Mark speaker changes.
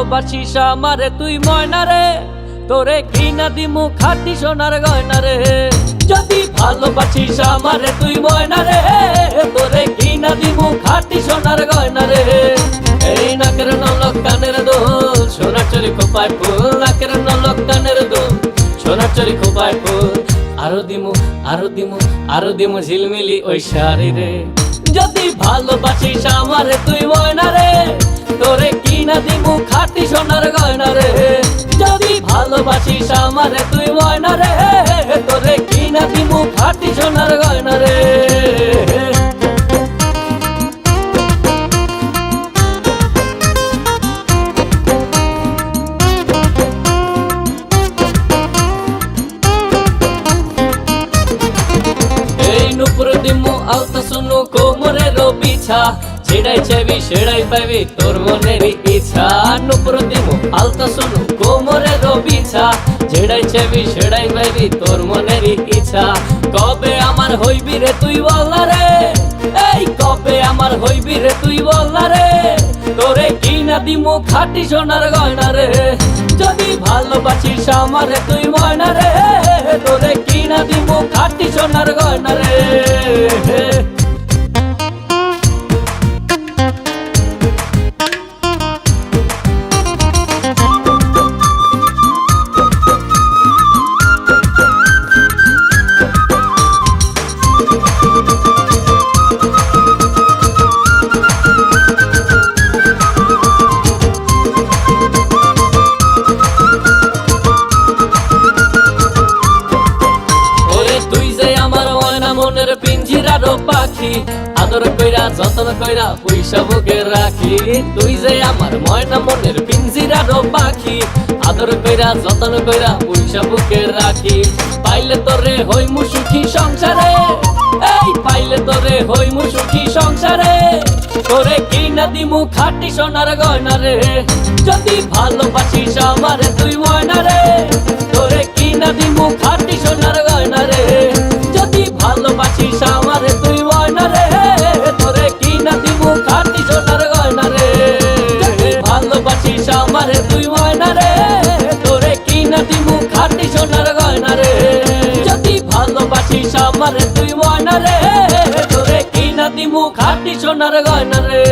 Speaker 1: ভালোবাসিস আমারে তুই ময়না রে, তোরে কিনা দিমু খাঁটি সোনার গয়না রে। যদি ভালোবাসিস আমারে তুই ময়না রে, তোরে কিনা দিমু খাঁটি সোনার গয়না রে। এই নাকের নলক কানের দোল, সোনার চুরি খোপায় ফুল, নাকের নলক কানের দোল, সোনার চুরি খোপায় ফুল। আরো দিমু আরো দিমু আরো দিমু ঝিলমিলি ওই শাড়ি রে। যদি ভালোবাসিস আমারে তুই ময়না রে, তোরে কিনা দিমু খাঁটি সোনার গয়না রে। যদি ভালোবাসিস আমারে তুই ময়না রে, তোরে কিনা দিমু খাঁটি সোনার গয়না রে। নুপুর দিমু আলতা শুনু কোমরের বিছা, ছেড়াই চাইবি সেড়াই পাইবি তোর মনের ইচ্ছা। নুপুর দিমু আলতা শুনু কোমরের বিছা, ছেড়াই চাইবি সেড়াই পাইবি তোর মনের ইচ্ছা। কবে আমার হইবি রে তুই বলনা রে, এই কবে আমার হইবি রে তুই বলনা রে, তোরে কিনা দিমু খাঁটি সোনার গয়না রে। যদি ভালোবাসিস আমারে তুই ময়না রে, তোরে কিনা দিমু খাঁটি সোনার গয়না রে। মনের পিঞ্জিরারও পাখি, আদর কইরা যতন কইরা পয়সা বুকে রাখি। তুই যে আমার ময়না মনের পিঞ্জিরারও পাখি, আদর কইরা যতন কইরা পয়সা বুকে রাখি। পাইলে তোরে হইমু সুখী সংসারে, এই পাইলে তোরে হইমু সুখী সংসারে, তোরে কিনা দিমু খাঁটি সোনার গয়না রে। যদি ভালোবাসিস আমারে তুই ময়না রে, তোরে কিনা দিমু খাঁটি সোনার গয়না রে। যদি ভালোবাসিস আমারে তুই ময়না রে, তোরে কিনা দিমু খাঁটি সোনার গয়না রে। যদি ভালোবাসিস আমারে তুই ময়না রে, তোরে কিনা দিমু খাঁটি সোনার গয়না রে। যদি ভালোবাসিস আমারে তুই ময়না রে, তোরে কিনা দিমু খাঁটি সোনার গয়না রে।